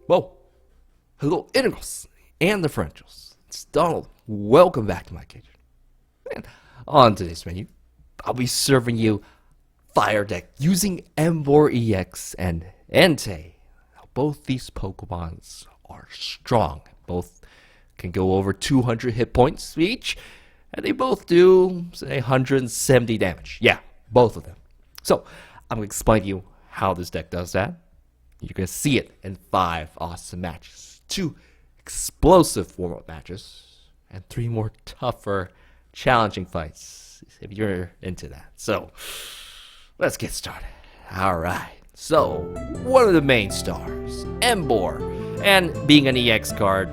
Whoa, hello integrals and differentials. It's Donald. Welcome back to my kitchen. And on today's menu, I'll be serving you Fire Deck using Emboar Ex and Entei. Now, both these Pokemons are strong. Both can go over 200 hit points each, and they both do, say, 170 damage. Yeah, both of them. So, I'm going to explain to you how this deck does that. You're going to see it in 5 awesome matches, 2 explosive warm-up matches, and 3 more tougher, challenging fights, if you're into that. So, let's get started. Alright, so, one of the main stars, Emboar. And being an EX card,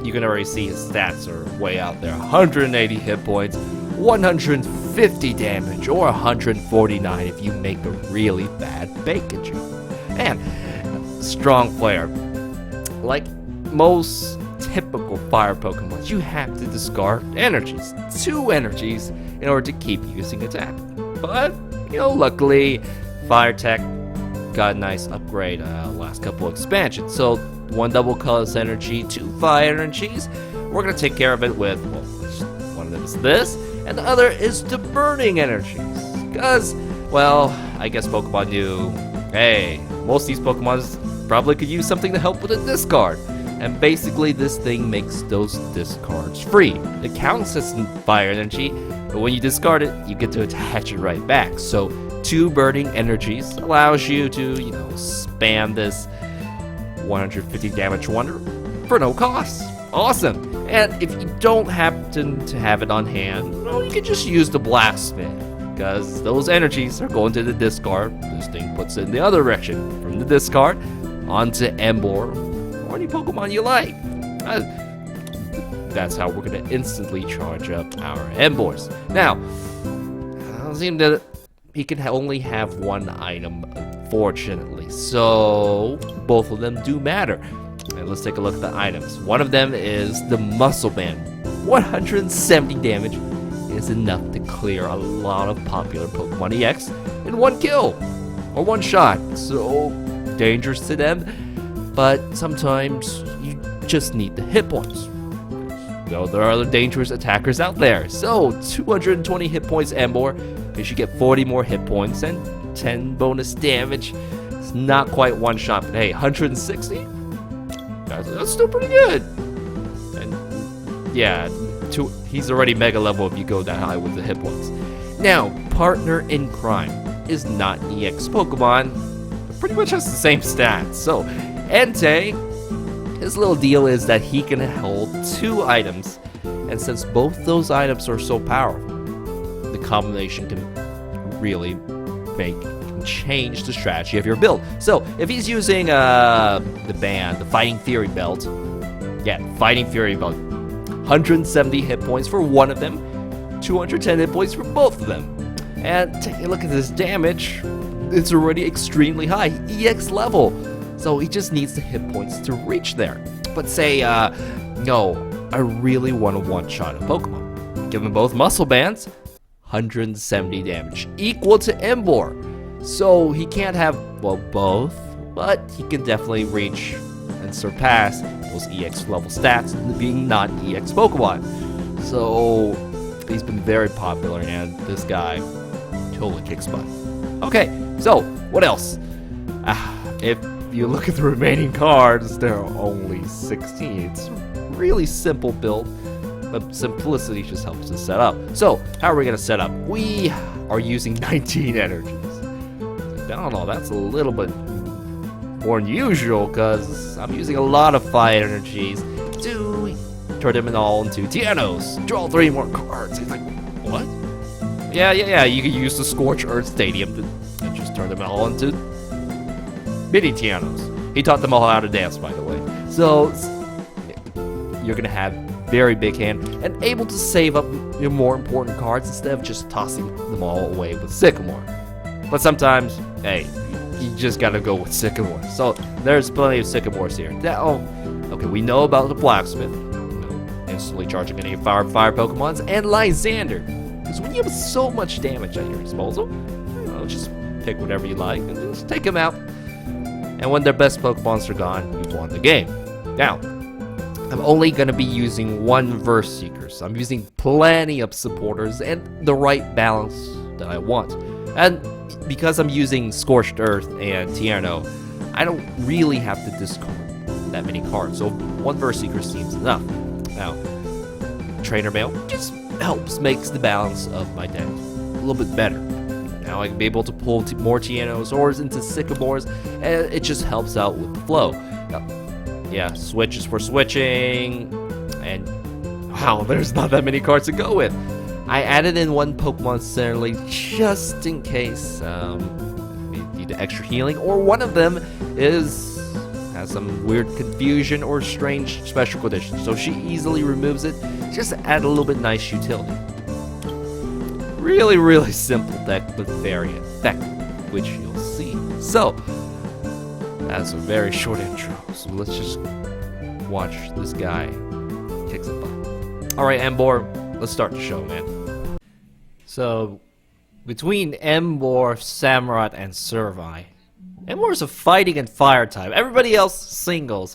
you can already see his stats are way out there. 180 hit points, 150 damage, or 149 if you make a really bad bacon joke. And strong player. Like most typical fire Pokemon, you have to discard energies. 2 energies in order to keep using attack. But, luckily, Fire Tech got a nice upgrade last couple expansions. So, 1 double colorless energy, 2 fire energies. We're going to take care of it with, well, one of them is this, and the other is the burning energies. Because, well, I guess Pokemon knew, hey, most of these Pokemon probably could use something to help with a discard. And basically, this thing makes those discards free. It counts as fire energy, but when you discard it, you get to attach it right back. So, 2 burning energies allows you to, spam this 150 damage wonder for no cost. Awesome! And if you don't happen to have it on hand, well, you can just use the Blacksmith, because those energies are going to the discard. This thing puts it in the other direction, from the discard onto Emboar, or any Pokemon you like. That's how we're going to instantly charge up our Emboars. Now, it seems that he can only have 1 item, unfortunately, so both of them do matter. And let's take a look at the items. One of them is the Muscle Band. 170 damage is enough to clear a lot of popular Pokemon EX in 1 kill, or 1 shot. So dangerous to them, but sometimes you just need the hit points. There are other dangerous attackers out there. So 220 hit points Emboar, you should get 40 more hit points and 10 bonus damage. It's not quite 1 shot, but hey, 160? That's still pretty good. And yeah, he's already mega level if you go that high with the hit points. Now, Partner in Crime is not EX Pokemon, but pretty much has the same stats. So, Entei, his little deal is that he can hold 2 items, and since both those items are so powerful, the combination can really change the strategy of your build. So, if he's using the band, the Fighting Fury Belt, Fighting Fury Belt, 170 hit points for 1 of them, 210 hit points for both of them. And take a look at this damage, it's already extremely high, EX level. So he just needs the hit points to reach there. But say, no, I really want to one-shot a Pokemon. Give him both Muscle Bands, 170 damage, equal to Emboar. So he can't have, well, both, but he can definitely reach and surpass those EX level stats being non-EX Pokemon. So he's been very popular, and this guy totally kicks butt. Okay, so what else? If you look at the remaining cards, there are only 16. It's a really simple build, but simplicity just helps us set up. So how are we going to set up? We are using 19 energies. I don't know, that's a little bit more unusual because I'm using a lot of fire energies to turn them all into Tianos. Draw 3 more cards. He's like, what? Yeah, you can use the Scorch Earth Stadium to just turn them all into mini Tianos. He taught them all how to dance, by the way. So you're gonna have very big hand and able to save up your more important cards instead of just tossing them all away with Sycamore. But sometimes, hey, you just gotta go with Sycamore. So there's plenty of Sycamores here. Okay, we know about the Blacksmith, instantly charging any fire Pokemons, and Lysander. Because when you have so much damage at your disposal, just pick whatever you like and just take him out. And when their best Pokemons are gone, you've won the game. Now, I'm only going to be using one Verse Seeker, so I'm using plenty of supporters and the right balance that I want. And because I'm using Scorched Earth and Tierno, I don't really have to discard that many cards, so one Verse Seeker seems enough. Now, Trainer Mail just helps, makes the balance of my deck a little bit better. Now I can be able to pull more Tiernos or into Sycamores, and it just helps out with the flow. Now, yeah, switches for switching, and wow, there's not that many cards to go with. I added in one Pokemon Centerly just in case need extra healing, or one of them has some weird confusion or strange special conditions, so she easily removes it, just to add a little bit nice utility. Really, really simple deck, but very effective, which you'll see. So, that's a very short intro, so let's just watch this guy kick some butt. Alright, Emboar, let's start the show, man. So, between Emboar, Samurott, and Survey, Emboar is a fighting and fire type. Everybody else singles.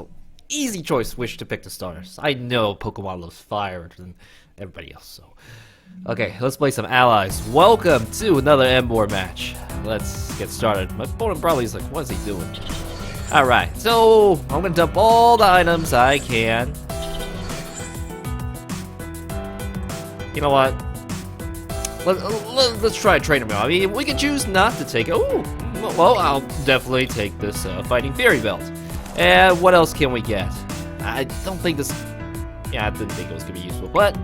Easy choice which to pick the starters. I know Pokemon loves fire than everybody else, so. Okay, let's play some allies. Welcome to another Emboar match. Let's get started. My opponent probably is like, what is he doing? Alright, so I'm gonna dump all the items I can. You know what? Let's try Trainer Mail. I mean, we can choose not to take it. Ooh, well, I'll definitely take this Fighting Fury Belt. And what else can we get? I don't think this... Yeah, I didn't think it was gonna be useful, but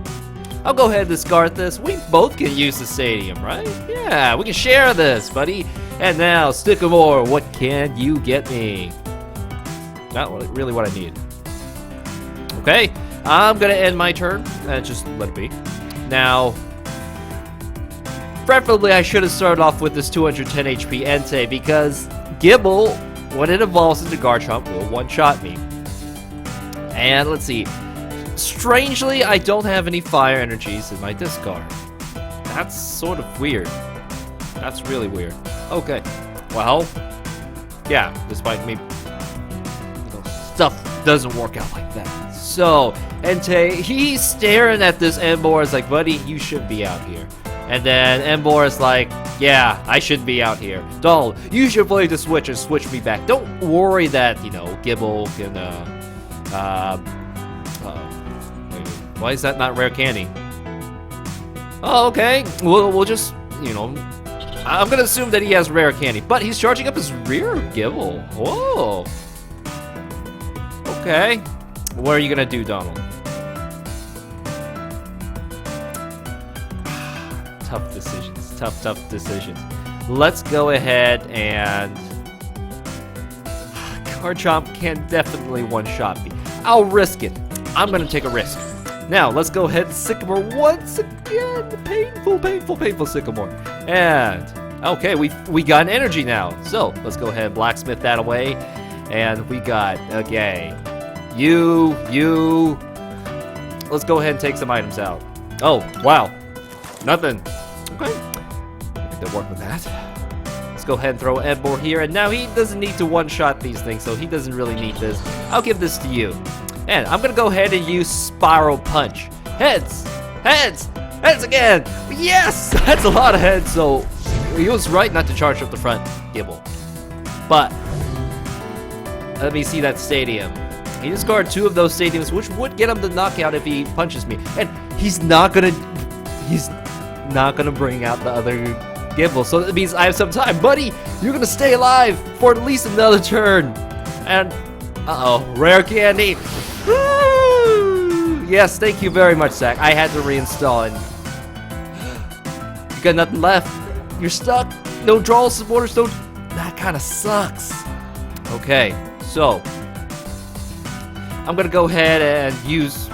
I'll go ahead and discard this. We both can use the stadium, right? Yeah, we can share this, buddy. And now, Sycamore, what can you get me? Not really what I need. Okay, I'm gonna end my turn and just let it be. Now, preferably I should have started off with this 210 HP Entei, because Gible, when it evolves into Garchomp, will one-shot me. And let's see. Strangely, I don't have any fire energies in my discard. That's sort of weird. That's really weird. Okay. Well, yeah, despite me, stuff doesn't work out like that. So, Entei, he's staring at this Emboar, is like, buddy, you should be out here. And then Emboar is like, yeah, I should be out here. Donald, you should play the switch and switch me back. Don't worry that, you know, Gible can, why is that not rare candy? Oh, okay. We'll just, you know, I'm gonna assume that he has rare candy, but he's charging up his rear Gible. Whoa. Okay. What are you gonna do, Donald? Tough decisions. Tough decisions. Let's go ahead and... Garchomp can definitely one-shot me. I'll risk it. I'm gonna take a risk. Now, let's go ahead and Sycamore once again. Painful Sycamore. And, okay, we got an energy now. So, let's go ahead and blacksmith that away. And we got, okay, you. Let's go ahead and take some items out. Oh, wow. Nothing. Okay. I think they'll work with that. Let's go ahead and throw Emboar here. And now he doesn't need to one-shot these things, so he doesn't really need this. I'll give this to you. And I'm gonna go ahead and use Spiral Punch. Heads again. Yes, that's a lot of heads. So he was right not to charge up the front Gible. But let me see that stadium. He discarded 2 of those stadiums, which would get him the knockout if he punches me. And he's not gonna bring out the other Gible. So that means I have some time, buddy. You're gonna stay alive for at least another turn. And rare candy. Woo! Yes, thank you very much, Zach. I had to reinstall it. You got nothing left. You're stuck. No draw supporters. Don't. That kind of sucks. Okay, so I'm gonna go ahead and use.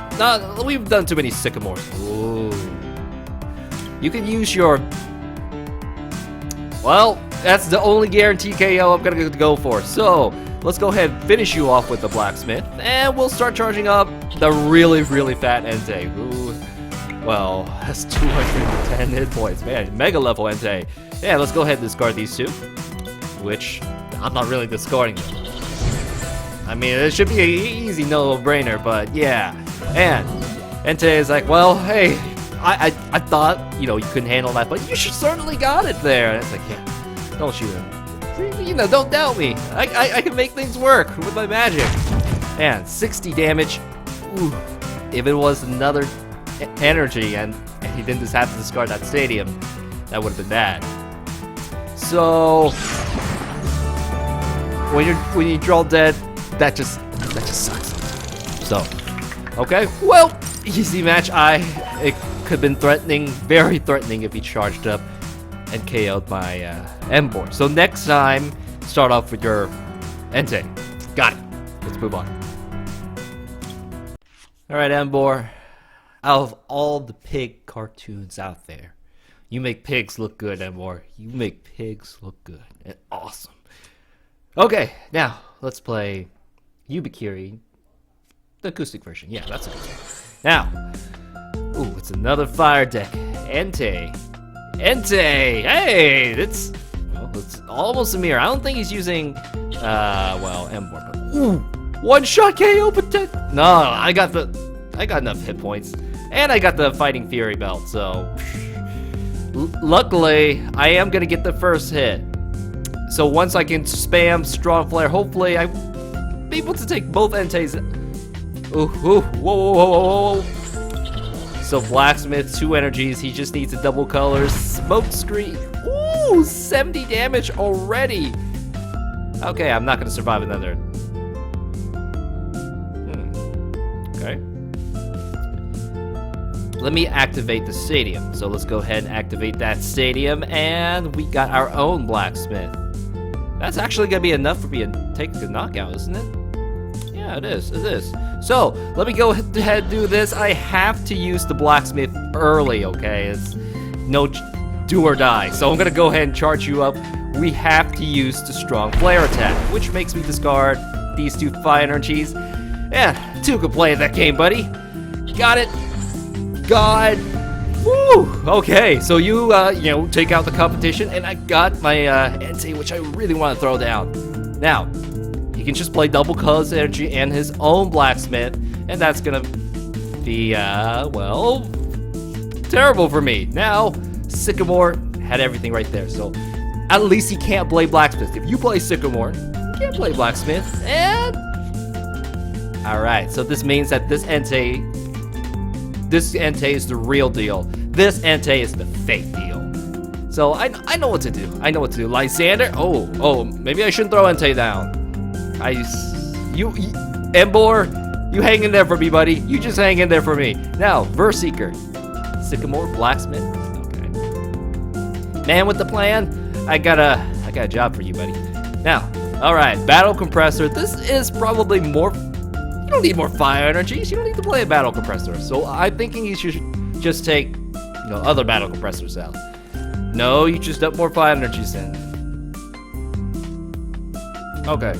We've done too many Sycamores. Ooh. You can use your. Well, that's the only guaranteed KO I'm gonna go for. So. Let's go ahead and finish you off with the blacksmith, and we'll start charging up the really fat Entei. Ooh, well, that's 210 hit points, man. Mega level Entei. Yeah, let's go ahead and discard these 2, which I'm not really discarding them. I mean, it should be an easy no-brainer, but yeah. And Entei is like, well, hey, I thought, you know, you couldn't handle that, but you certainly got it there. And it's like, yeah, don't shoot him. You know, don't doubt me. I can make things work with my magic. And 60 damage. Ooh, if it was another energy and he didn't just have to discard that stadium, that would have been bad. So when you draw dead, that just sucks. So okay, well, easy match. It could have been threatening, very threatening if he charged up and KO'd my Emboar. So next time, start off with your Entei. Got it. Let's move on. Alright, Emboar. Out of all the pig cartoons out there, you make pigs look good, Emboar. You make pigs look good and awesome. Okay, now let's play Yubikiri, the acoustic version. Yeah, that's a good one. Now, ooh, it's another fire deck. Entei. Hey, it's almost a mirror. I don't think he's using, well, Emboar. But ooh, one-shot KO potential. No, I got enough hit points, and I got the Fighting Fury belt. So, luckily, I am gonna get the first hit. So once I can spam Strong Flare, hopefully I'm able to take both Entei's. Ooh, whoa. So Blacksmith, 2 energies. He just needs a double color smoke screen. Ooh, 70 damage already. Okay, I'm not gonna survive another. Okay. Let me activate the stadium. So let's go ahead and activate that stadium, and we got our own Blacksmith. That's actually gonna be enough for me to take the knockout, isn't it? Yeah, it is. So, let me go ahead and do this. I have to use the Blacksmith early, okay? It's no do or die. So I'm gonna go ahead and charge you up. We have to use the Strong Flare attack, which makes me discard these 2 fire energies. Yeah, 2 could play that game, buddy. Got it. God. Woo! Okay, so you know, take out the competition, and I got my Entei, which I really want to throw down. Now, he can just play double colors energy and his own Blacksmith, and that's gonna be, well, terrible for me. Now, Sycamore had everything right there, so at least he can't play Blacksmith. If you play Sycamore, you can't play Blacksmith, and... Alright, so this means that this Entei is the real deal. This Entei is the fake deal. So I know what to do. Lysander. Oh, maybe I shouldn't throw Entei down. You Emboar, you hang in there for me, buddy. You just hang in there for me. Now, Verseeker, Sycamore, Blacksmith. Okay. Man with the plan. I got a job for you, buddy. Now, all right, Battle Compressor. This is probably more. You don't need more fire energies. You don't need to play a Battle Compressor. So I'm thinking you should just take, you know, other Battle Compressors out. No, you just up more fire energies in. Okay.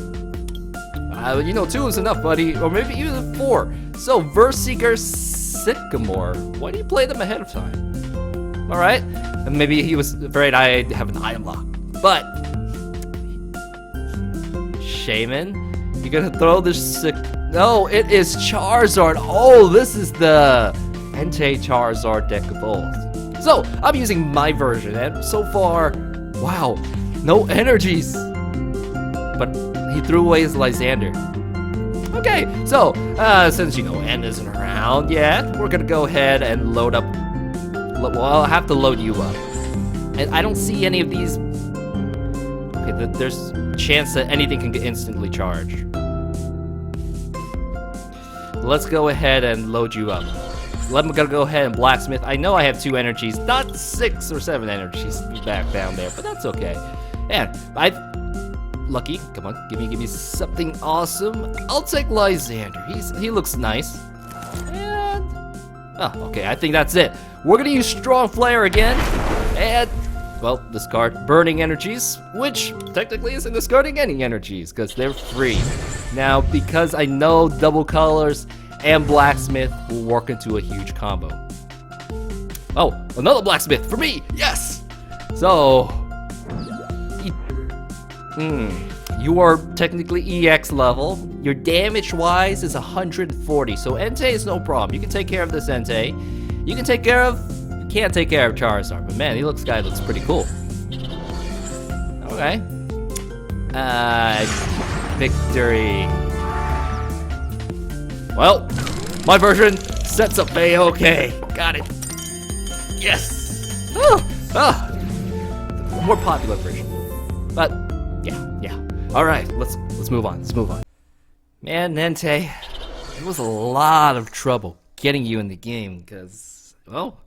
You know, 2 is enough, buddy. Or maybe even 4. So, Verseeker, Sycamore. Why do you play them ahead of time? Alright. And maybe he was afraid I'd have an item lock. But, Shaman, you're gonna throw this No, it is Charizard. Oh, this is the Entei-Charizard deck of old. So, I'm using my version, and so far, wow, no energies. But he threw away his Lysander. Okay, so, since, you know, N isn't around yet, we're gonna go ahead and load up. Well, I'll have to load you up. And I don't see any of these. Okay, there's a chance that anything can get instantly charged. Let's go ahead and load you up. I'm gonna go ahead and Blacksmith. I know I have 2 energies, not 6 or 7 energies back down there, but that's okay. And Lucky, come on, give me something awesome. I'll take Lysander. He looks nice. And okay, I think that's it. We're gonna use Strong Flare again, and well, discard Burning Energies, which technically isn't discarding any energies because they're free. Now, because I know double colors and Blacksmith will work into a huge combo. Oh, another Blacksmith for me! Yes! So, you are technically EX level. Your damage-wise is 140, so Entei is no problem. You can take care of this Entei. You can take care of... You can't take care of Charizard, but man, guy looks pretty cool. Okay. Victory. Well, my version sets up A-okay. Got it. Yes. More popular version. But yeah. All right, let's move on. Man, Entei, it was a lot of trouble getting you in the game because, well,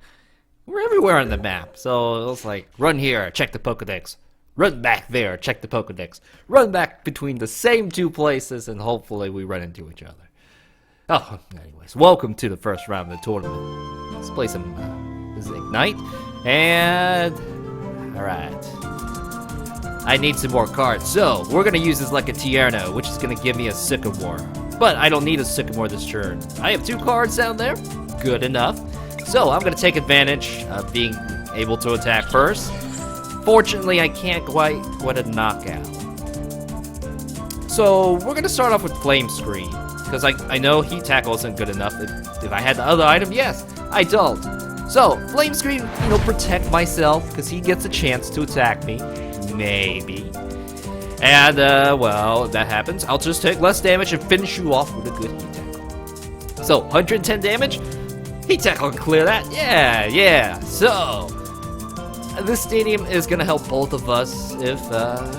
we're everywhere on the map. So it was like, run here, check the Pokedex. Run back there, check the Pokedex. Run back between the same two places, and hopefully we run into each other. Oh, anyways, welcome to the first round of the tournament. Let's play some this is Ignite, and all right. I need some more cards, so we're gonna use this like a Tierno, which is gonna give me a Sycamore. But I don't need a Sycamore this turn. I have 2 cards down there, good enough. So I'm gonna take advantage of being able to attack first. Fortunately, I can't quite get a knockout. So we're gonna start off with Flame Screen, because I know Heat Tackle isn't good enough. If I had the other item, yes, I don't. So Flame Screen, protect myself, because he gets a chance to attack me. Maybe. And, well, if that happens, I'll just take less damage and finish you off with a good Heat Tackle. So, 110 damage? Heat Tackle can clear that? Yeah. So, this stadium is going to help both of us if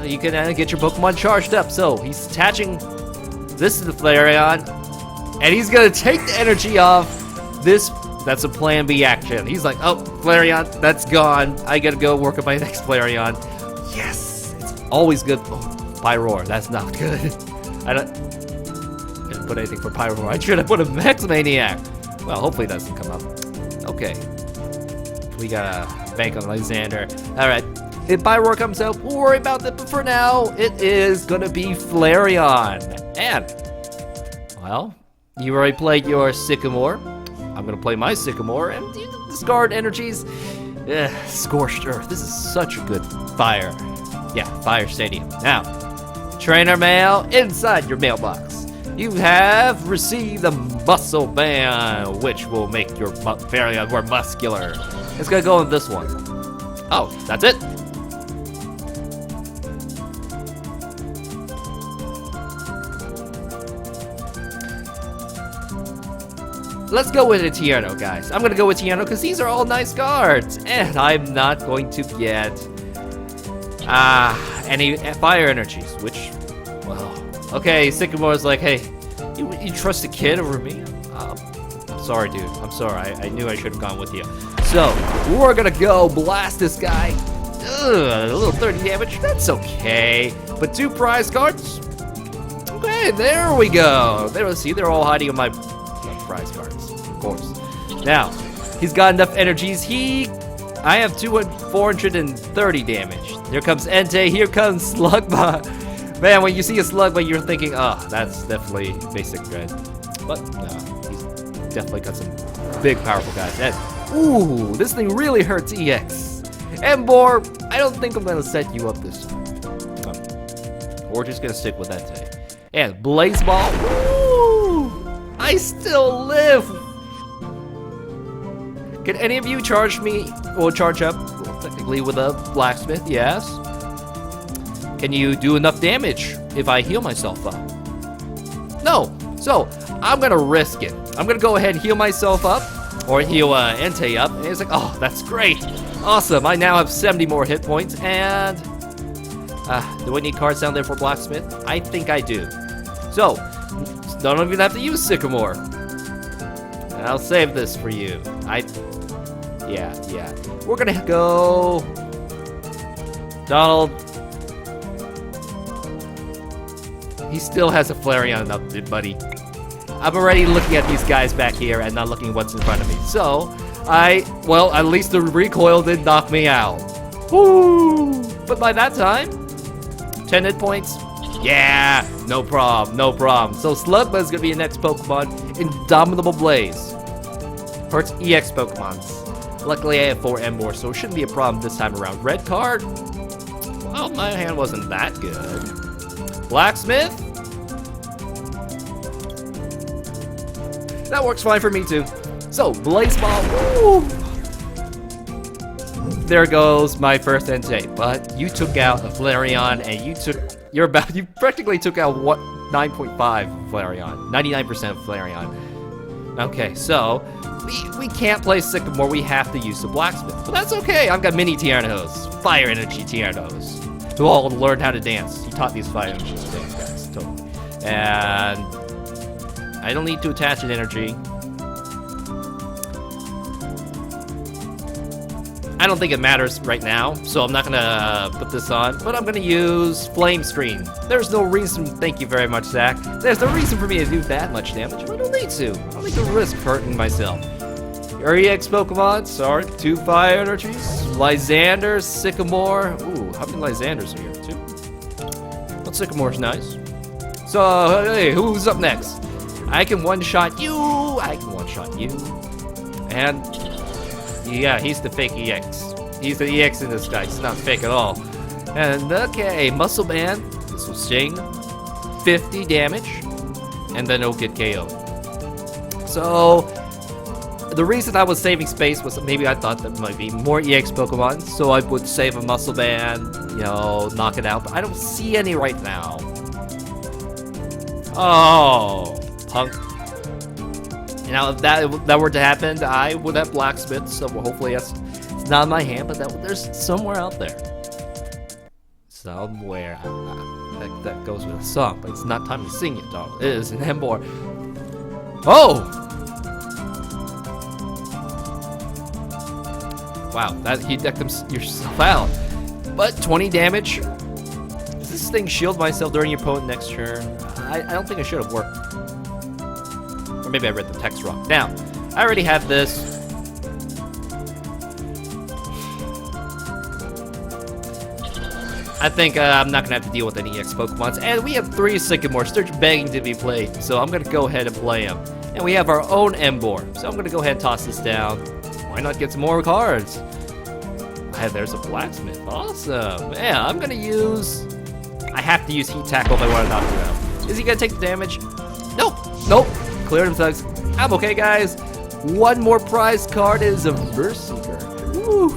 you can get your Pokemon charged up. So, he's attaching this to the Flareon, and he's going to take the energy off this. That's a plan B action. He's like, oh, Flareon, that's gone. I got to go work on my next Flareon. Yes, it's always good. Oh, Pyroar, that's not good. I didn't put anything for Pyroar. I should have put a Max Maniac. Well, hopefully that doesn't come up. Okay. We gotta bank on Alexander. Alright. If Pyroar comes out, we'll worry about that. But for now, it is gonna be Flareon. And, well, you already played your Sycamore. I'm gonna play my Sycamore and discard energies. Scorched Earth. This is such a good Fire. Yeah, Fire Stadium. Now, trainer mail inside your mailbox. You have received a muscle band, which will make your Flareon more muscular. It's gonna go in this one. Oh, that's it. Let's go with a Tierno, guys. I'm gonna go with Tierno because these are all nice cards. And I'm not going to get any fire energies, which, well, okay, Sycamore's like, hey, you trust a kid over me? I'm sorry, dude. I'm sorry. I knew I should have gone with you. So, we're gonna go blast this guy. Ugh, a little 30 damage. That's okay. But 2 prize cards? Okay, there we go. See, they're all hiding on my prize cards, of course. Now, he's got enough energies. I have 430 damage. Here comes Entei. Here comes Slugma. Man, when you see a Slugma, you're thinking, oh, that's definitely basic red. But no, he's definitely got some big, powerful guys. And, ooh, this thing really hurts EX. Emboar, I don't think I'm gonna set you up this time. We're just gonna stick with Entei. And Blaze Ball. Woo! I still live. Can any of you charge me or charge up? Well, technically with a blacksmith, yes. Can you do enough damage if I heal myself up? No. So I'm gonna risk it. I'm gonna go ahead and heal myself up, or heal Entei up. And it's like, oh, that's great, awesome. I now have 70 more hit points. And do I need cards down there for blacksmith? I think I do. So don't even have to use Sycamore. I'll save this for you. Yeah. We're gonna go Donald. He still has a Flareon up, buddy. I'm already looking at these guys back here and not looking what's in front of me. So, well, at least the recoil did knock me out. Woo! But by that time, 10 hit points. Yeah, no problem. So Slugma is gonna be your next Pokemon. Indomitable Blaze. Hurts EX Pokemons. Luckily, I have 4 Emboar, so it shouldn't be a problem this time around. Red card? Well, my hand wasn't that good. Blacksmith. That works fine for me too. So, Blaze Ball. Woo! There goes my first Entei. But you took out a Flareon, and you practically took out what 9.5 Flareon, 99% of Flareon. Okay, so we can't play Sycamore. We have to use the Blacksmith, but that's okay. I've got mini Tiernos, Fire Energy Tiernos, who all learned how to dance. He taught these Fire Energies to dance, guys, totally. And I don't need to attach an energy. I don't think it matters right now, so I'm not gonna put this on, but I'm gonna use Flame Screen. There's no reason, thank you very much, Zach. There's no reason for me to do that much damage. I don't need to. I don't need to risk hurting myself. Your EX Pokemon, sorry, 2 Fire Energies, Lysander, Sycamore. Ooh, how many Lysanders are here? 2? Well, Sycamore's nice. So, hey, who's up next? I can one-shot you, I can one-shot you, and yeah, he's the fake EX. He's the EX in this guy. He's not fake at all. And okay, Muscle Band. This will sting. 50 damage. And then it'll get KO'd. So, the reason I was saving space was maybe I thought there might be more EX Pokemon. So I would save a Muscle Band, you know, knock it out. But I don't see any right now. Oh, punk. Now, if that were to happen, I would have Blacksmith, so hopefully it's not in my hand, but there's somewhere out there. Somewhere. That goes with a song, but it's not time to sing it, dog. It is an Emboar. Oh! Wow, he decked yourself out. But 20 damage. Does this thing shield myself during your opponent's next turn? I don't think it should have worked. Or maybe I read the text wrong. Now, I already have this. I think I'm not going to have to deal with any EX Pokemons. And we have 3 Sycamores. They're begging to be played. So I'm going to go ahead and play them. And we have our own Emboar. So I'm going to go ahead and toss this down. Why not get some more cards? There's a Blacksmith. Awesome. Yeah, I'm going to use... I have to use Heat Tackle if I want to knock him out. Is he going to take the damage? Nope. Nope. Cleared him, thugs. I'm okay, guys. One more prize card is a Versicolor. Woo!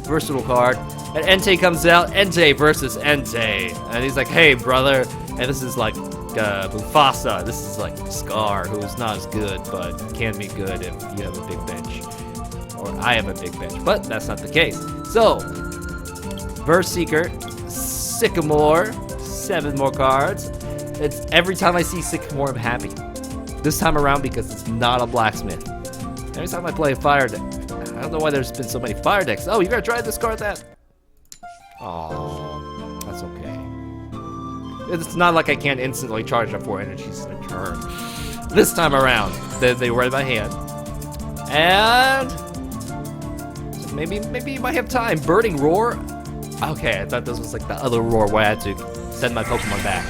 Versatile card. And Entei comes out. Entei versus Entei. And he's like, hey, brother. And this is like Mufasa. This is like Scar, who is not as good, but can be good if you have a big bench. Or I have a big bench, but that's not the case. So, Versicolor, Sycamore, 7 more cards. It's every time I see Sycamore, I'm happy. This time around because it's not a Blacksmith. Every time I play a Fire deck, I don't know why there's been so many Fire decks. Oh, you gotta try this card that. Oh, that's okay. It's not like I can't instantly charge up 4 energies in a turn. This time around, they were in my hand. And so maybe you might have time. Burning Roar. Okay, I thought this was like the other Roar where I had to send my Pokemon back.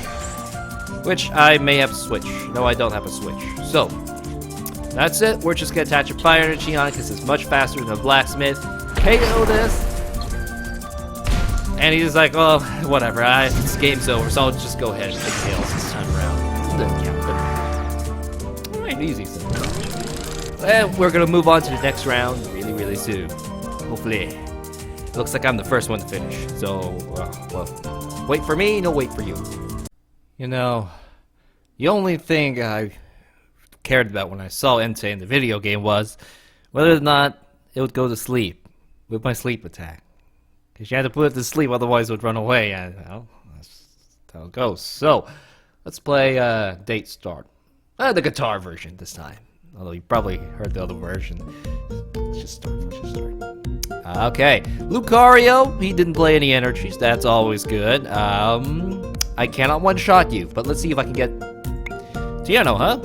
Which I may have to switch. No, I don't have a switch. So, that's it. We're just going to attach a Fire Energy on it because it's much faster than a Blacksmith. KO this. And he's like, oh, whatever. This game's over, so I'll just go ahead and take Tails this time around. Doesn't count, but... Alright, easy. And we're going to move on to the next round really, really soon. Hopefully. Looks like I'm the first one to finish. So, well, wait for me, no wait for you. You know, the only thing I cared about when I saw Entei in the video game was whether or not it would go to sleep with my sleep attack. Because you had to put it to sleep, otherwise it would run away, and well, that's how it goes. So, let's play Entei-Zard. The guitar version this time. Although you probably heard the other version. Let's just start. Okay, Lucario, he didn't play any energies. That's always good. I cannot one-shot you, but let's see if I can get Tierno, huh?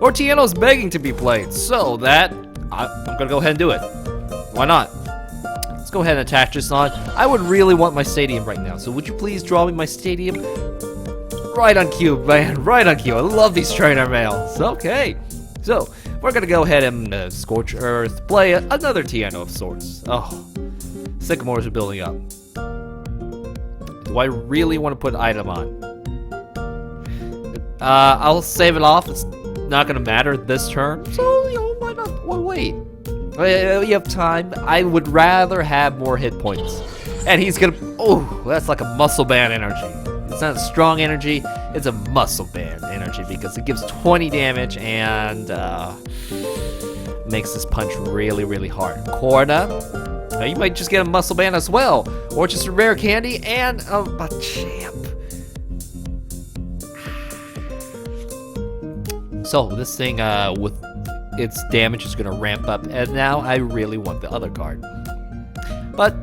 Or Tierno's begging to be played, so that I'm gonna go ahead and do it. Why not? Let's go ahead and attach this on. I would really want my stadium right now, so would you please draw me my stadium? Right on cue, man, right on cue. I love these trainer mails. Okay, so we're gonna go ahead and Scorch Earth, play another Tierno of sorts. Oh, Sycamores are building up. Do I really want to put an item on? I'll save it off. It's not gonna matter this turn, so you know, why not? Well, wait. We have time. I would rather have more hit points. And he's gonna. Oh, that's like a muscle band energy. It's not a strong energy. It's a muscle band energy because it gives 20 damage and makes this punch really, really hard. Corna. You might just get a muscle band as well, or just a rare candy and a champ. So this thing with its damage is gonna ramp up, and now I really want the other card. But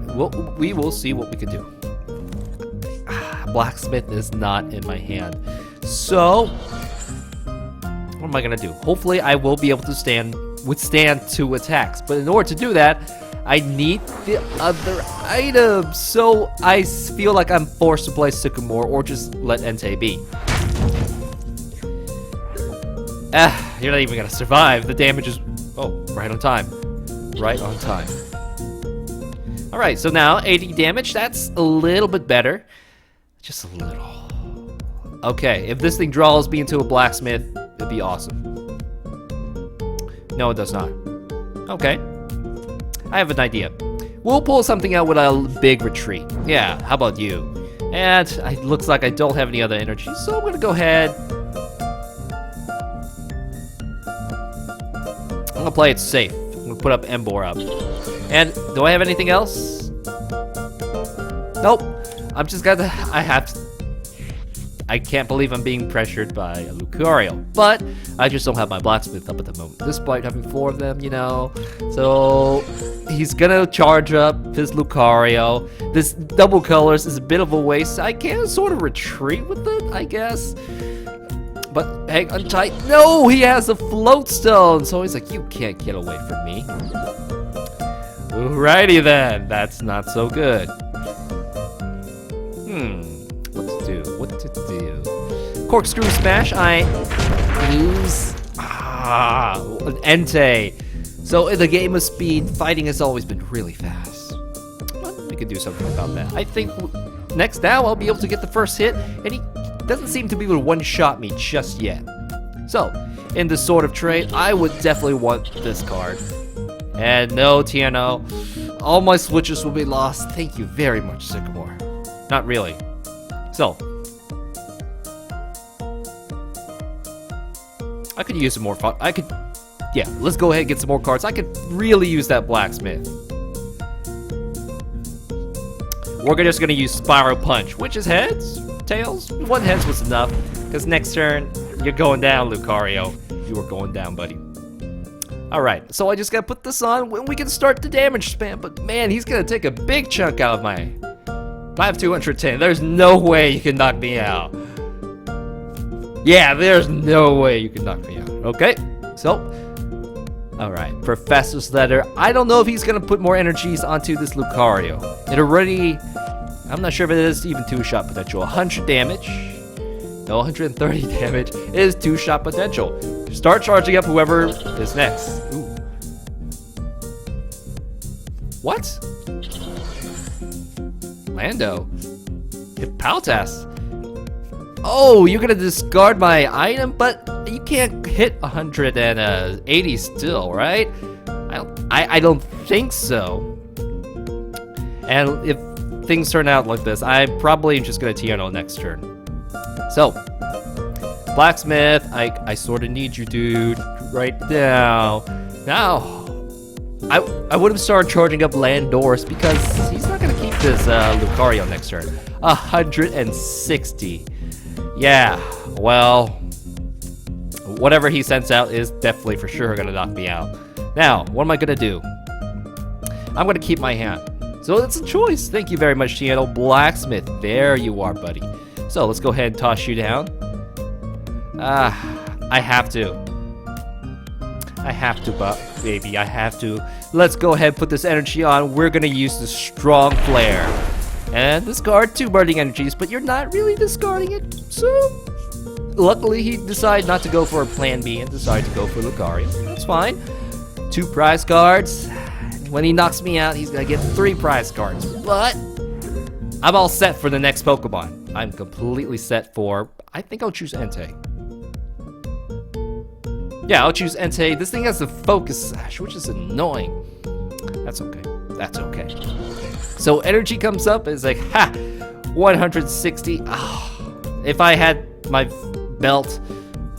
we will see what we can do. Blacksmith is not in my hand, so what am I gonna do? Hopefully, I will be able to withstand 2 attacks. But in order to do that, I need the other items. So I feel like I'm forced to play Sycamore or just let Entei be. You're not even gonna survive. The damage is, oh, right on time. Right on time. Alright, so now 80 damage. That's a little bit better. Just a little. Okay, if this thing draws me into a blacksmith, it'd be awesome. No, it does not. Okay. I have an idea. We'll pull something out with a big retreat. Yeah, how about you? And it looks like I don't have any other energy, so I'm gonna go ahead. I'm gonna play it safe. I'm gonna put up Emboar up. And do I have anything else? Nope. I'm just gonna. I can't believe I'm being pressured by a Lucario, but I just don't have my blacksmith up at the moment, despite having 4 of them, you know. So he's gonna charge up his Lucario. This double colors is a bit of a waste. I can sort of retreat with it, I guess. But hang on tight. No, he has a float stone, so he's like, you can't get away from me. Alrighty then, that's not so good. What to do? Corkscrew smash, I lose. An Entei. So in the game of speed, fighting has always been really fast. Well, we could do something about that. I think next now I'll be able to get the first hit, and he doesn't seem to be able to one-shot me just yet. So, in this sort of trade, I would definitely want this card. And no, TNO, all my switches will be lost. Thank you very much, Sycamore. Not really. So, I could use some more fun. Yeah, let's go ahead and get some more cards. I could really use that blacksmith. We're just gonna use Spiral Punch, which is heads, tails. 1 heads was enough, because next turn, you're going down, Lucario. You are going down, buddy. Alright, so I just gotta put this on when we can start the damage spam, but man, he's gonna take a big chunk out of my... I have 210. There's no way you can knock me out. Yeah, there's no way you can knock me out. Okay, so... Alright, Professor's Letter. I don't know if he's gonna put more energies onto this Lucario. It already... I'm not sure if it is even 2-shot potential. 100 damage. No, 130 damage. It is 2-shot potential. Start charging up whoever is next. Ooh. What? Lando? Hippolytas? Oh, you're gonna discard my item? But you can't hit 180 still, right? I don't think so. And if things turn out like this, I'm probably just gonna TNO next turn. So, Blacksmith, I sort of need you, dude, right now. Now, I would have started charging up Landorus because he's not gonna keep this Lucario next turn. 160. Yeah, well, whatever he sends out is definitely for sure gonna knock me out. Now, what am I gonna do? I'm gonna keep my hand. So it's a choice. Thank you very much, Channel Blacksmith. There you are, buddy. So let's go ahead and toss you down. I have to. Baby, I have to. Let's go ahead and put this energy on. We're gonna use the Strong Flare. And discard 2 burning energies, but you're not really discarding it. So, luckily he decided not to go for a plan B and decided to go for Lucario. That's fine. 2 prize cards. When he knocks me out, he's gonna get 3 prize cards. But I'm all set for the next Pokemon. I'm completely set for, I think I'll choose Entei. Yeah, I'll choose Entei. This thing has the Focus Sash, which is annoying. That's okay. That's okay. So energy comes up, it's like, ha! 160. Oh, if I had my belt,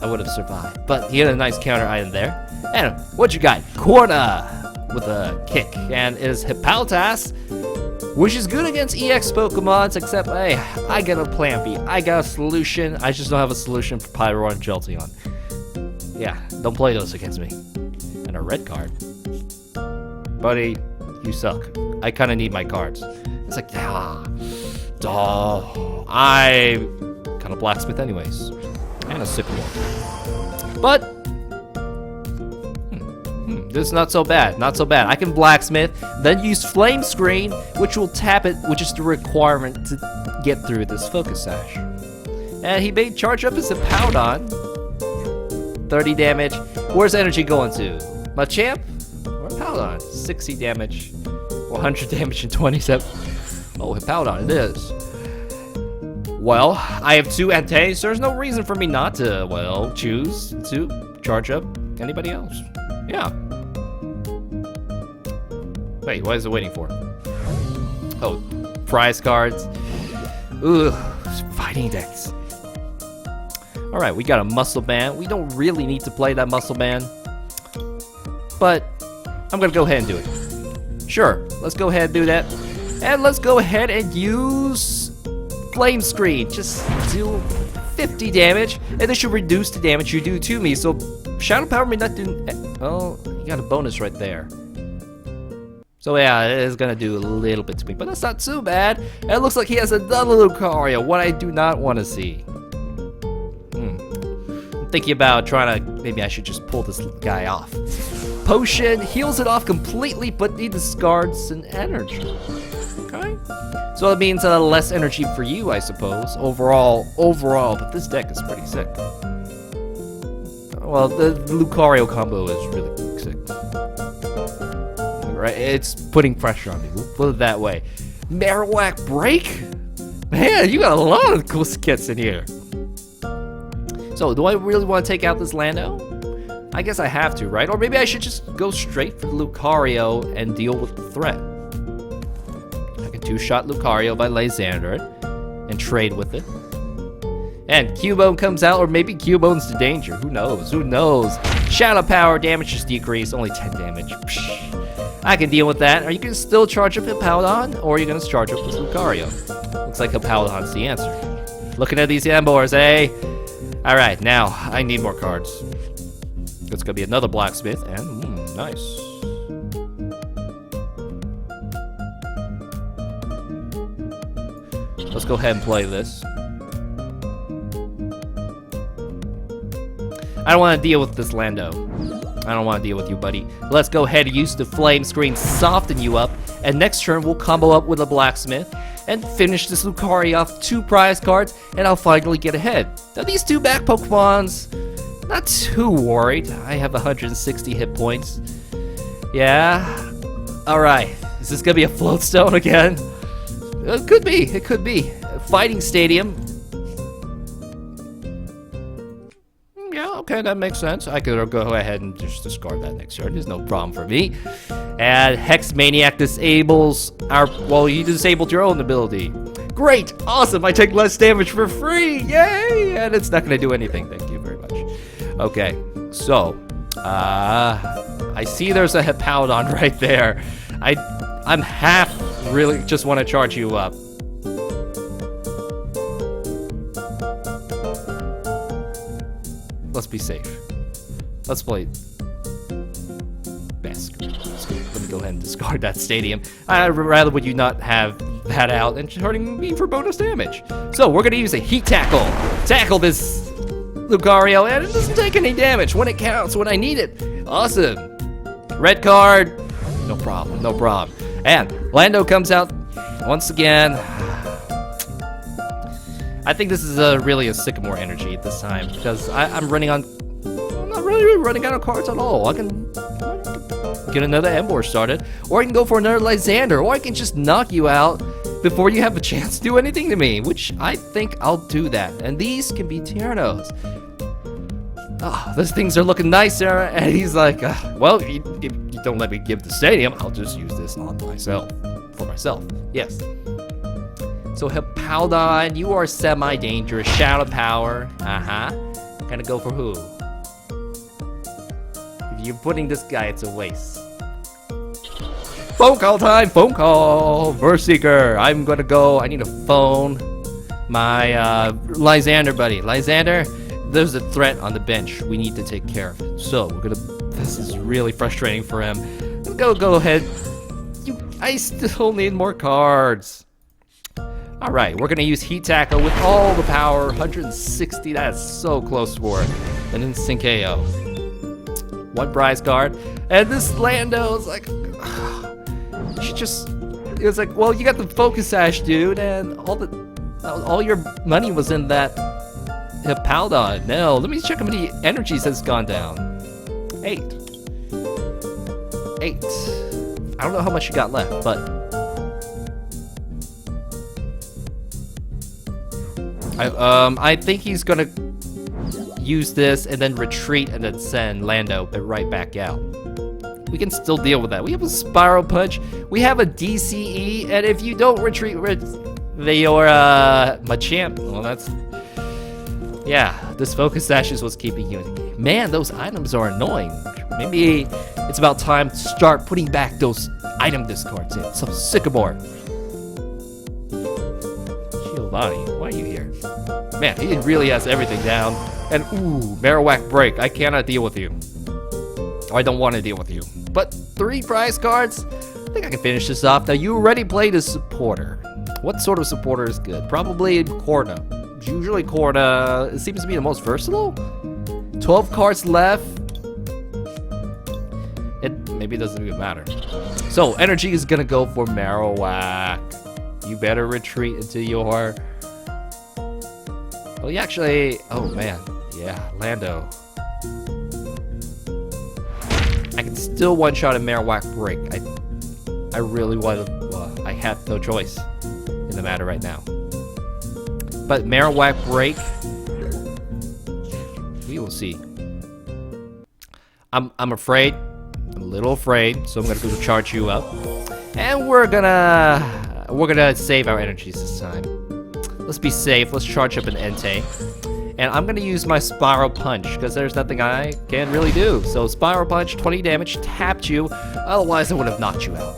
I would have survived. But he had a nice counter item there. And what you got? Corna with a kick. And it is Hippaltas, which is good against EX Pokemons, except, hey, I got a plan B. I got a solution. I just don't have a solution for Pyro and Jolteon. Yeah, don't play those against me. And a red card. Buddy, you suck. I kind of need my cards. It's like, I kind of blacksmith anyways. And a Sycamore. But, this is not so bad. Not so bad. I can blacksmith, then use Flame Screen, which will tap it, which is the requirement to get through this Focus Sash. And he may charge up his Hippowdon. 30 damage. Where's energy going to? Machamp or Hippowdon? 60 damage. 100 damage and 27. Oh, Hippowdon it is. Well, I have 2 Entei, so there's no reason for me not to, well, choose to charge up anybody else. Yeah. Wait, what is it waiting for? Oh, prize cards. Ooh, fighting decks. Alright, we got a Muscle Band. We don't really need to play that Muscle Band, but I'm gonna go ahead and do it. Sure, let's go ahead and do that. And let's go ahead and use Flame Screen. Just do 50 damage, and this should reduce the damage you do to me. So Shadow Power may not do... Oh, you got a bonus right there. So yeah, it is gonna do a little bit to me, but that's not too bad. And it looks like he has another Lucario, what I do not want to see. I'm thinking about trying to... Maybe I should just pull this guy off. Potion heals it off completely, but he discards an energy. Okay. So that means less energy for you, I suppose. Overall, but this deck is pretty sick. Well, the Lucario combo is really sick. Right, it's putting pressure on me. We'll put it that way. Marowak Break? Man, you got a lot of cool skits in here. So, do I really want to take out this Lando? I guess I have to, right? Or maybe I should just go straight for Lucario and deal with the threat. I can 2-shot Lucario by Lysander and trade with it. And Cubone comes out, or maybe Cubone's the danger. Who knows? Who knows? Shadow Power damage is decreased, only 10 damage. Psh, I can deal with that. Are you going to still charge up Hippowdon, or are you going to charge up this Lucario? Looks like Hippowdon's the answer. Looking at these Emboars, eh? Alright, now, I need more cards. It's going to be another Blacksmith, and nice. Let's go ahead and play this. I don't want to deal with this Lando. I don't want to deal with you, buddy. Let's go ahead and use the Flame Screen, soften you up, and next turn we'll combo up with a Blacksmith and finish this Lucario off 2 prize cards, and I'll finally get ahead. Now these 2 back Pokemons, not too worried. I have 160 hit points. Yeah. Alright. Is this gonna be a Float Stone again? It could be. It could be. Fighting Stadium. Yeah, okay, that makes sense. I could go ahead and just discard that next turn. There's no problem for me. And Hex Maniac disables our... Well, you disabled your own ability. Great! Awesome! I take less damage for free! Yay! And it's not going to do anything. Thank you very much. Okay, so... I see there's a Hippowdon right there. I'm half really just want to charge you up. Let's be safe. Let's play best. Let me go ahead and discard that Stadium. I'd rather would you not have that out and hurting me for bonus damage. So we're gonna use a Heat Tackle. Tackle this Lucario, and it doesn't take any damage when it counts, when I need it. Awesome. Red card. No problem, no problem. And Lando comes out once again. I think this is really a Sycamore energy at this time, because I'm running on... I'm not really running out of cards at all. I can get another Emboar started, or I can go for another Lysander, or I can just knock you out before you have a chance to do anything to me, which I think I'll do that. And these can be Tiernos. oh, those things are looking nicer. And he's like, well, if you don't let me give the stadium, I'll just use this on myself. For myself. Yes. So Hippowdon, you are semi-dangerous. Shadow Power. Gonna go for who? If you're putting this guy, it's a waste. Phone call time! Phone call! Verse Seeker. I'm gonna go. I need to phone my Lysander buddy. Lysander, there's a threat on the bench. We need to take care of it. So we're gonna. This is really frustrating for him. Go ahead. I still need more cards. Alright, we're gonna use Heat Tackle with all the power. 160, that's so close for it. An instant KO. One prize card. And this Lando is like, it was like, well, you got the Focus Sash, dude, and all your money was in that Hippowdon. No, let me check how many energies has gone down. 8. I don't know how much you got left, but I think he's gonna use this and then retreat and then send Lando right back out. We can still deal with that. We have a Spiral Punch. We have a DCE, and if you don't retreat, you're Machamp. Well, that's... Yeah, this Focus Sash is what's keeping you in the game. Man, those items are annoying. Maybe it's about time to start putting back those item discards in. So, Sycamore. Giovanni, why are you here? Man, he really has everything down. And ooh, Marowak Break. I cannot deal with you. I don't want to deal with you. But 3 prize cards? I think I can finish this off. Now, you already played a supporter. What sort of supporter is good? Probably Corna. Usually Corna, it seems to be the most versatile. 12 cards left. It maybe doesn't even matter. So, energy is gonna go for Marowak. You better retreat into your... Well, you actually... Oh, man. Yeah, Lando. I can still one-shot a Marowak Break. I really want to... Well, I have no choice in the matter right now. But Marowak Break... We will see. I'm afraid. I'm a little afraid, so I'm gonna go charge you up. And we're gonna save our energies this time. Let's be safe. Let's charge up an Entei. And I'm gonna use my Spiral Punch, because there's nothing I can really do. So Spiral Punch, 20 damage, tapped you. Otherwise, I would have knocked you out.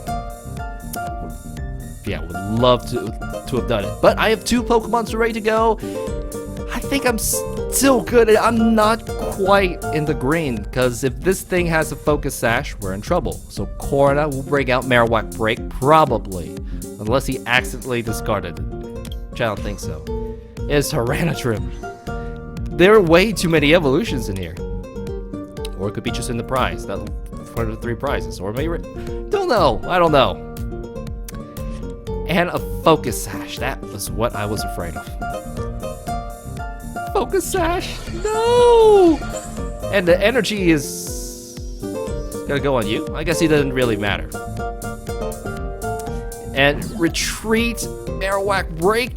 Yeah, would love to have done it. But I have 2 Pokemons ready to go. I think I'm still good. I'm not quite in the green, because if this thing has a Focus Sash, we're in trouble. So Corna will bring out Marowak Break, probably. Unless he accidentally discarded it. Which I don't think so. Is Tyranitar. There are way too many evolutions in here. Or it could be just in the prize. That's one of the 3 prizes. Or maybe... Don't know. I don't know. And a Focus Sash. That was what I was afraid of. Focus Sash? No! And the energy is... gonna go on you? I guess it doesn't really matter. And retreat, Marowak Break,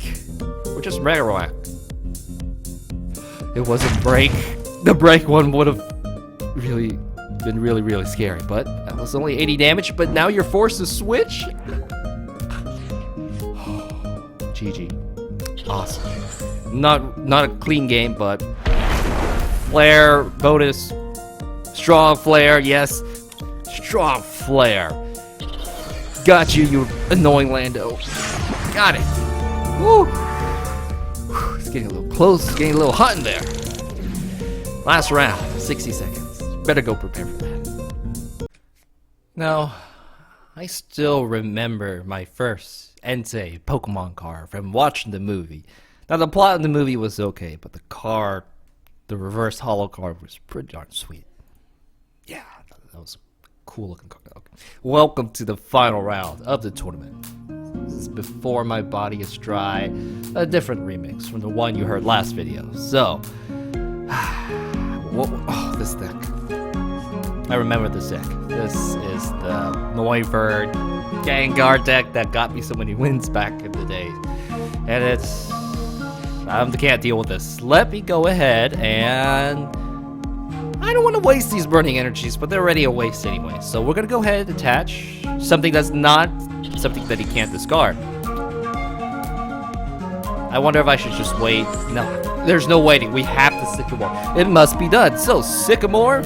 or just Marowak. It wasn't Break. The Break one would have really been really scary, but that was only 80 damage, but now you're forced to switch? GG. Awesome. Not a clean game, but Flare, bonus, strong Flare, yes. Strong Flare. Got you, you annoying Lando. Got it. Woo. It's getting a little close. It's getting a little hot in there. Last round, 60 seconds. Better go prepare for that. Now, I still remember my first Entei Pokemon card from watching the movie. Now, the plot in the movie was okay, but the card, the reverse holo card, was pretty darn sweet. Yeah, that was a cool looking card. Okay. Welcome to the final round of the tournament. This is Before My Body Is Dry, a different remix from the one you heard last video. So, oh, this deck. I remember this deck. This is the Noivern Gengar deck that got me so many wins back in the day. And it's... I can't deal with this. Let me go ahead and I don't want to waste these burning energies, but they're already a waste anyway. So we're gonna go ahead and attach something that's not something that he can't discard. I wonder if I should just wait. No, there's no waiting. We have the Sycamore. It must be done. So Sycamore.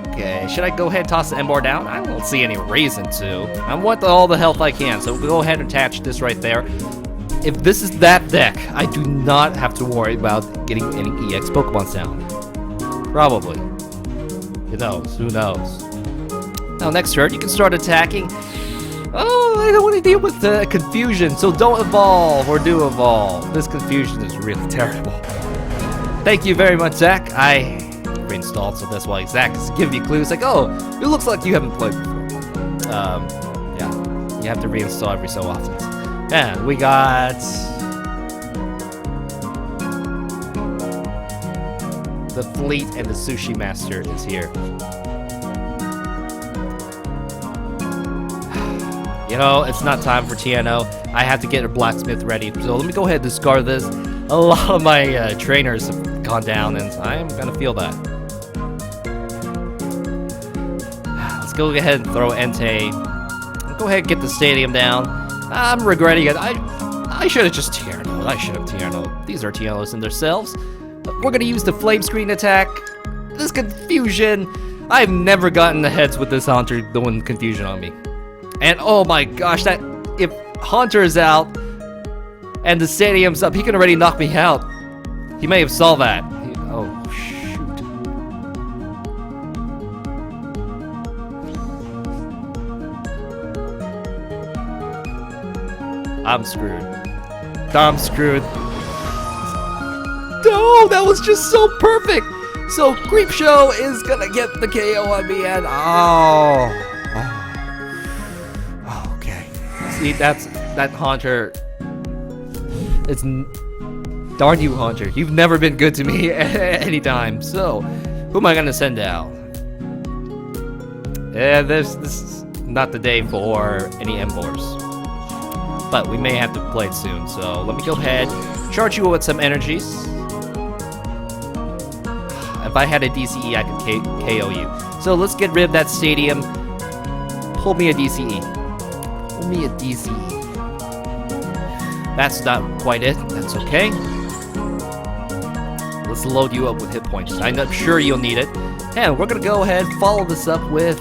Okay, should I go ahead and toss the Emboar down? I don't see any reason to. I want all the health I can, so we'll go ahead and attach this right there. If this is that deck, I do not have to worry about getting any EX Pokemon down. Probably. Who knows? Who knows? Now, next turn, you can start attacking. Oh, I don't want to deal with the confusion, so don't evolve or do evolve. This confusion is really terrible. Thank you very much, Zach. I reinstalled, so that's why Zach is giving me clues like, oh, it looks like you haven't played before. Yeah, you have to reinstall every so often. And we got the Fleet and the Sushi Master is here. You know, it's not time for TNO. I have to get a blacksmith ready. So let me go ahead and discard this. A lot of my trainers have gone down, and I'm gonna feel that. Let's go ahead and throw Entei. Go ahead and get the stadium down. I'm regretting it. I should have just TNO'd. I should have TNO'd. These are TNOs in themselves. We're gonna use the flame screen attack. This confusion. I've never gotten the heads with this Haunter doing confusion on me. And oh my gosh, that if Haunter is out and the stadium's up, he can already knock me out. He may have saw that. Oh shoot. I'm screwed. I'm screwed. No, that was just so perfect. So Creepshow is gonna get the KO on me, and okay. See, that Haunter. It's darn you, Haunter. You've never been good to me anytime. So, who am I gonna send out? Yeah, this is not the day for any Emboars. But we may have to play it soon, so let me go ahead, charge you with some energies. If I had a DCE, I could KO you. So let's get rid of that stadium. Pull me a DCE. Pull me a DCE. That's not quite it. That's okay. Let's load you up with hit points. I'm sure you'll need it. And we're gonna go ahead and follow this up with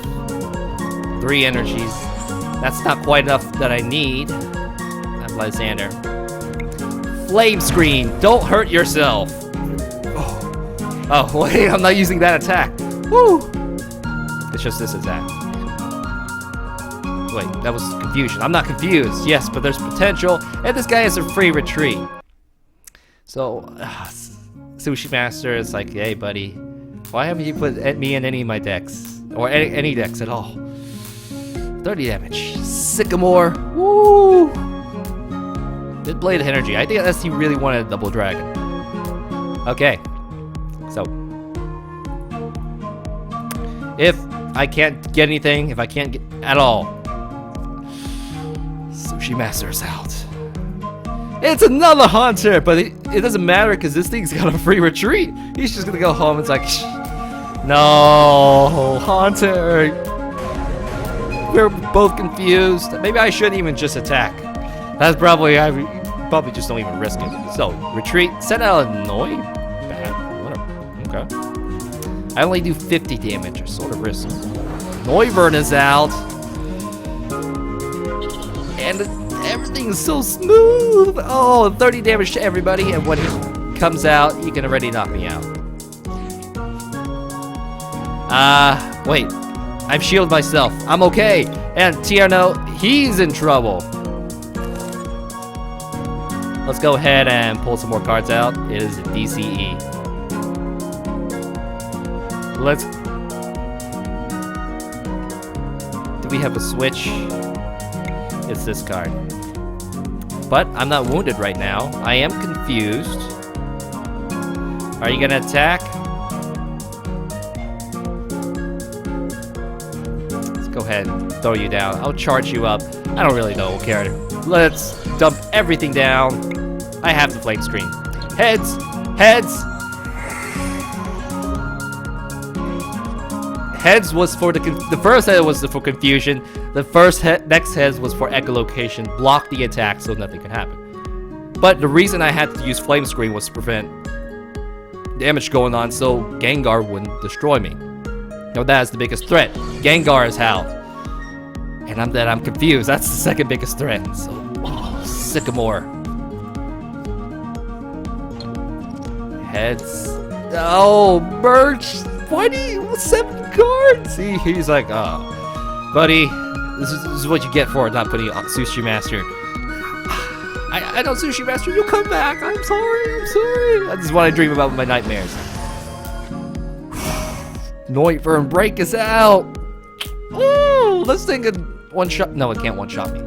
3 energies. That's not quite enough that I need. Lysander. Flame screen. Don't hurt yourself. Oh, wait, I'm not using that attack. Woo! It's just this attack. Wait, that was confusion. I'm not confused. Yes, but there's potential, and this guy has a free retreat. So, Sushi Master is like, hey, buddy, why haven't you put me in any of my decks? Or any decks at all? 30 damage. Sycamore. Woo! Did Blade Energy. I think that's he really wanted a double dragon. Okay. So. If I can't get anything, if I can't get at all, Sushi Master's out. It's another Haunter, but it doesn't matter because this thing's got a free retreat. He's just gonna go home and it's like, no, Haunter. We're both confused. Maybe I shouldn't even just attack. That's probably, I probably just don't even risk it. So, retreat, send out a Noi. Bad, whatever, okay. I only do 50 damage, or sort of risk. Noivern is out. And everything's so smooth. Oh, 30 damage to everybody, and when he comes out, he can already knock me out. Wait. I've shielded myself. I'm okay. And Tierno, he's in trouble. Let's go ahead and pull some more cards out. It is a DCE. Do we have a switch? It's this card. But I'm not wounded right now. I am confused. Are you gonna attack? Let's go ahead and throw you down. I'll charge you up. I don't really know. Care. Let's dump everything down. I have the flame screen. Heads! Heads! Heads was for the first head was for confusion. The next heads was for echolocation, block the attack so nothing could happen. But the reason I had to use Flame Screen was to prevent damage going on so Gengar wouldn't destroy me. Now that is the biggest threat. Gengar is out. And I'm confused. That's the second biggest threat. So, Sycamore. Heads. Oh, Birch. Why do you 7 cards? He's like, oh, buddy, this is what you get for not putting Sushi Master. I know, Sushi Master, you'll come back. I'm sorry. This is what I dream about with my nightmares. Noivern Break is out. Ooh, let's think of one shot. No, it can't one shot me.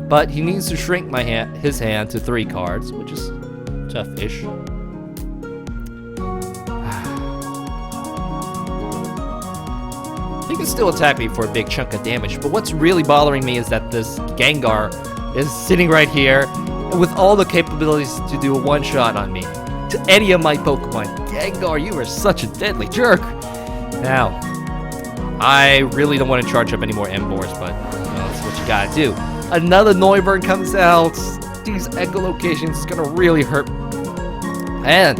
But he needs to shrink his hand to 3 cards, which is tough-ish. He can still attack me for a big chunk of damage, but what's really bothering me is that this Gengar is sitting right here with all the capabilities to do a one-shot on me. To any of my Pokemon. Gengar, you are such a deadly jerk. Now, I really don't want to charge up any more Emboars, but that's what you gotta do. Another Noivern comes out. These echolocations is gonna really hurt. And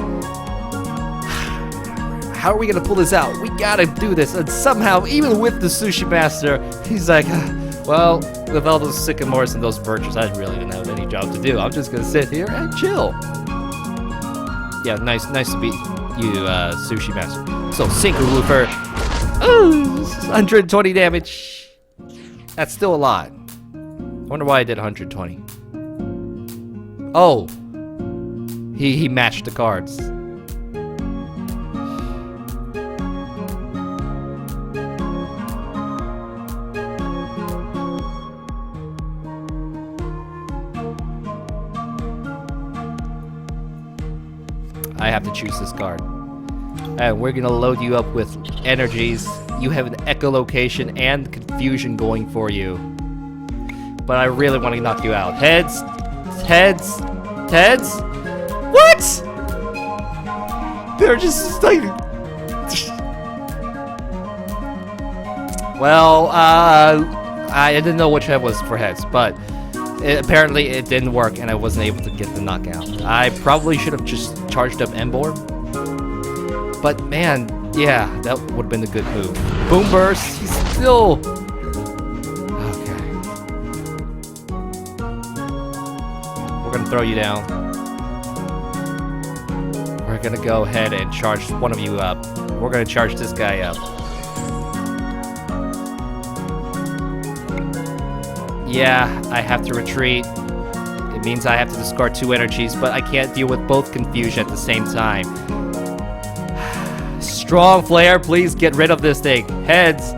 how are we gonna pull this out? We gotta do this. And somehow, even with the Sushi Master, he's like, well, with all those Sycamores and those Birches, I really didn't have any job to do. I'm just gonna sit here and chill. Yeah, nice to meet you, Sushi Master. So, Synchro Woofer. Ooh, 120 damage. That's still a lot. I wonder why I did 120. Oh, he matched the cards. I have to choose this card. And we're gonna load you up with energies. You have an echolocation and confusion going for you. But I really want to knock you out. Heads! What? They're just like... Well, I didn't know which head was for heads, but apparently it didn't work and I wasn't able to get the knockout. I probably should have just charged up Emboar. But man, yeah, that would have been a good move. Boom Burst, he's still... Okay. We're gonna throw you down. We're gonna go ahead and charge one of you up. We're gonna charge this guy up. Yeah, I have to retreat. It means I have to discard 2 energies, but I can't deal with both confusion at the same time. Strong Flare, please get rid of this thing. Heads.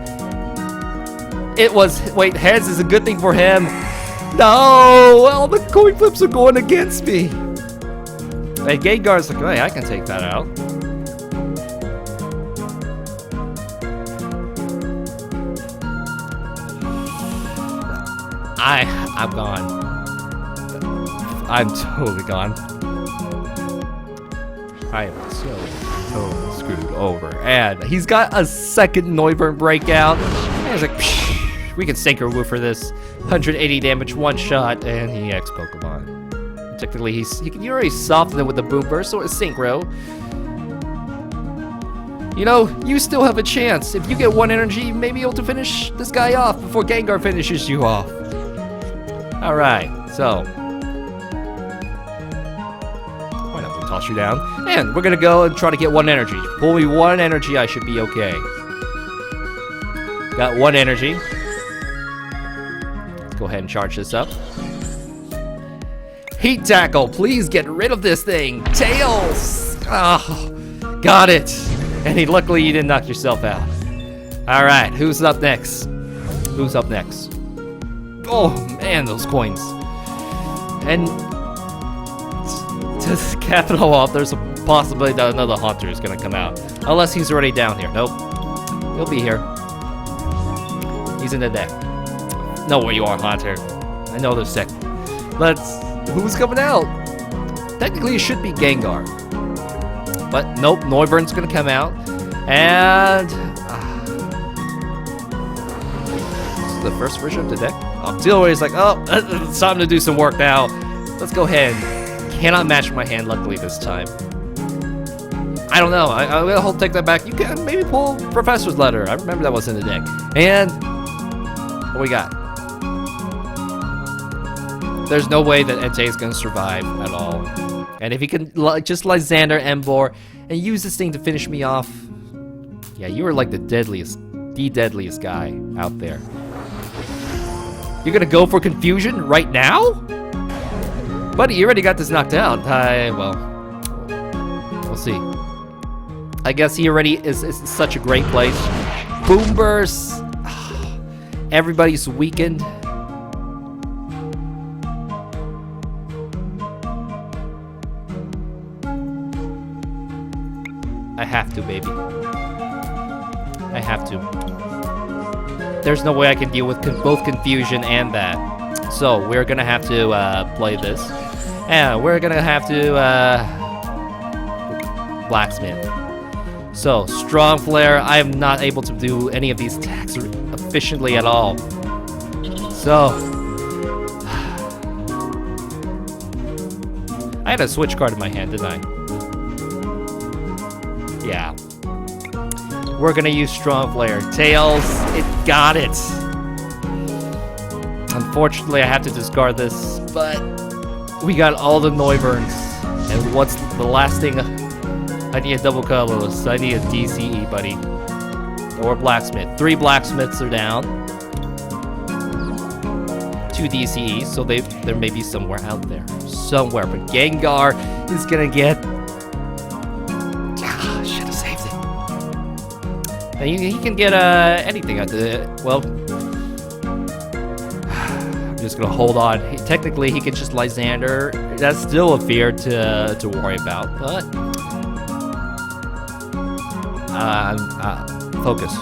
Wait, heads is a good thing for him. No, all the coin flips are going against me. Hey, Gengar's like, hey, I can take that out. I'm gone. I'm totally gone. I am so totally screwed over. And he's got a second Noivern breakout. And he's like, psh, we can Synchro Woof for this. 180 damage, one shot, and he X Pokemon. Technically, he can already soften it with the Boom Burst, so it's Synchro. You know, you still have a chance. If you get 1 energy, you may be able to finish this guy off before Gengar finishes you off. Alright, so why not we toss you down? And we're gonna go and try to get 1 energy. Pull me 1 energy, I should be okay. Got 1 energy. Let's go ahead and charge this up. Heat Tackle, please get rid of this thing. Tails! Oh, got it. And luckily you didn't knock yourself out. Alright, who's up next? Who's up next? Oh man, those coins. And to cap it all off, there's a possibility that another Haunter is gonna come out. Unless he's already down here. Nope. He'll be here. He's in the deck. Know where you are, Haunter. I know there's sick. Who's coming out? Technically it should be Gengar. But nope, Noivern's gonna come out. And the first version of the deck? Auxiliary is like, oh, it's time to do some work now. Let's go ahead. Cannot match my hand, luckily, this time. I don't know. I'm gonna take that back. You can maybe pull Professor's Letter. I remember that was in the deck. And what we got? There's no way that Entei is gonna survive at all. And if he can just Lysander Emboar and use this thing to finish me off, yeah, you are like the deadliest guy out there. You're gonna go for confusion right now? Buddy, you already got this knocked out. Well, we'll see. I guess he already is such a great place. Boom Burst. Everybody's weakened. I have to, baby. I have to. There's no way I can deal with both confusion and that. So we're gonna have to play this. And we're gonna have to Blacksmith. So, Strong Flare, I am not able to do any of these attacks efficiently at all. So, I had a switch card in my hand, didn't I? Yeah. We're gonna use Strong Flare. Tails, it got it. Unfortunately, I have to discard this, but we got all the Noiverns. And what's the last thing? I need a double colorless. I need a DCE, buddy. Or Blacksmith. 3 Blacksmiths are down. 2 DCEs, so there may be somewhere out there. Somewhere. But Gengar is gonna get... should have saved it. And he can get anything at the... Well... I'm just gonna hold on. Technically, he can just Lysander. That's still a fear to worry about, but... focus.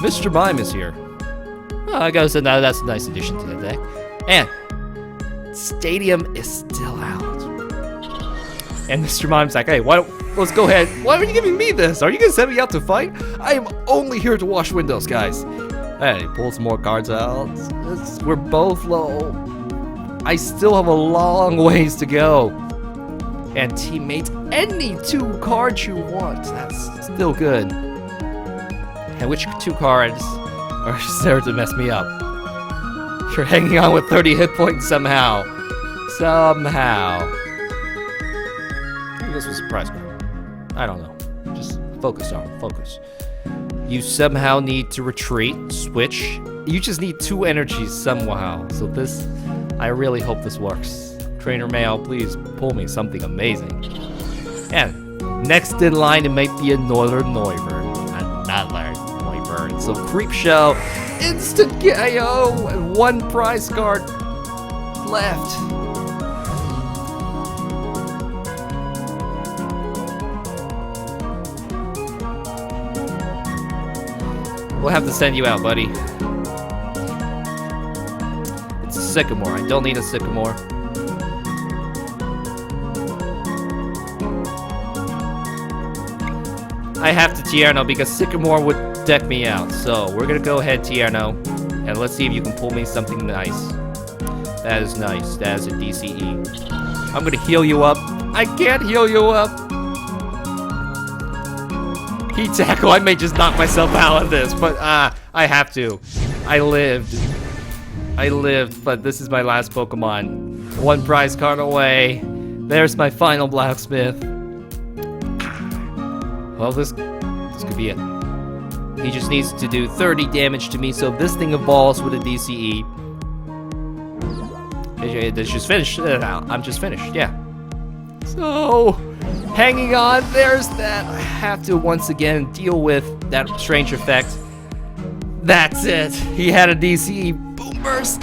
Mr. Mime is here. Oh, I gotta say that's a nice addition to the deck. And Stadium is still out. And Mr. Mime's like, hey, let's go ahead. Why are you giving me this? Are you gonna send me out to fight? I am only here to wash windows, guys. Hey, he pulls more cards out. We're both low. I still have a long ways to go. And teammates, any 2 cards you want. That's still good. And which 2 cards are there to mess me up? You're hanging on with 30 hit points somehow. Maybe this was a surprise card. I don't know. Just focus. You somehow need to retreat, switch. You just need 2 energies somehow. So this, I really hope this works. Trainer Mail, please pull me something amazing. And next in line, it might be another Noivern. Another Noivern. So Creepshow, instant KO, and 1 prize card left. We'll have to send you out, buddy. It's a Sycamore. I don't need a Sycamore. I have to Tierno because Sycamore would deck me out. So we're gonna go ahead, Tierno, and let's see if you can pull me something nice. That is nice. That is a DCE. I'm gonna heal you up. I can't heal you up. Heat Tackle. I may just knock myself out of this, but I have to. I lived, but this is my last Pokemon. 1 prize card away. There's my final Blacksmith. Well, this could be it. He just needs to do 30 damage to me, so this thing evolves with a DCE. It's just finished. I'm just finished, yeah. So, hanging on, there's that. I have to once again deal with that strange effect. That's it. He had a DCE. Boom Burst.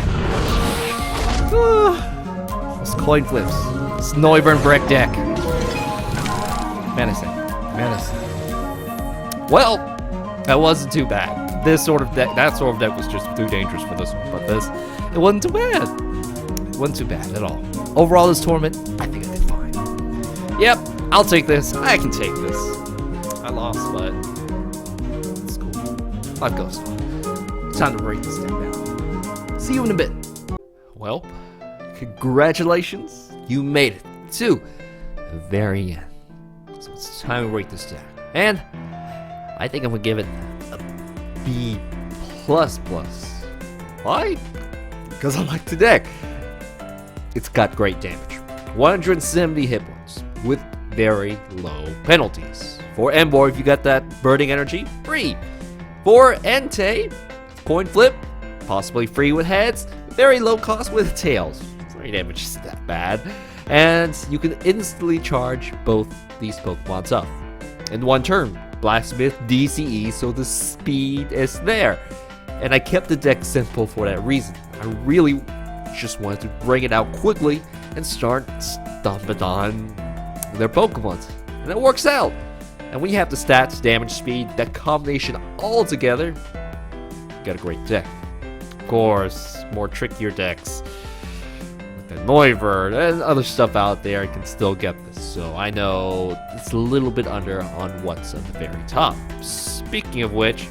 It's coin flips. It's Noivern Break deck. Menacing. Well, that wasn't too bad. That sort of deck was just too dangerous for this one. But it wasn't too bad. It wasn't too bad at all. Overall, this tournament, I think I did fine. Yep, I'll take this. I can take this. I lost, but it's cool. Life goes on. time to break this deck down. See you in a bit. Well, congratulations. You made it to the very end. So it's time to rate this deck. And I think I'm going to give it a B++. Why? Because I like the deck. It's got great damage. 170 hit points with very low penalties. For Emboar, if you got that burning energy, free. For Entei, coin flip, possibly free with heads, very low cost with tails. 3 damage isn't that bad. And you can instantly charge both these Pokemons up in one turn. Blacksmith, DCE, so the speed is there. And I kept the deck simple for that reason. I really just wanted to bring it out quickly and start stomping on their Pokemon. And it works out. And when you have the stats, damage, speed, that combination all together, you got a great deck. Of course, more trickier decks like the Noivern and other stuff out there can still get this. So I know it's a little bit under on what's at the very top. Speaking of which,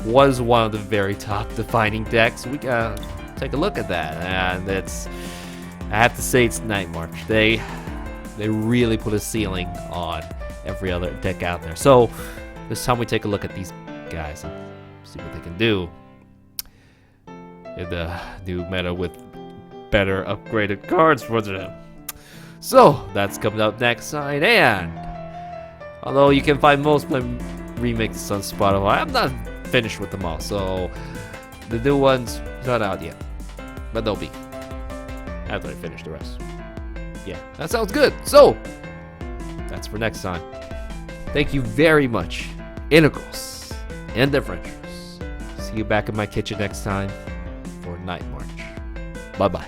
was one of the very top defining decks. We gotta take a look at that, and I have to say it's Night March. They really put a ceiling on every other deck out there. So this time we take a look at these guys and see what they can do in the new meta with better upgraded cards for them. So that's coming up next time, and although you can find most of my remixes on Spotify, I'm not finished with them all, so the new one's not out yet, but they'll be after I finish the rest. Yeah, that sounds good. So that's for next time. Thank you very much, Integrals and Differentials. See you back in my kitchen next time for Night March. Bye bye.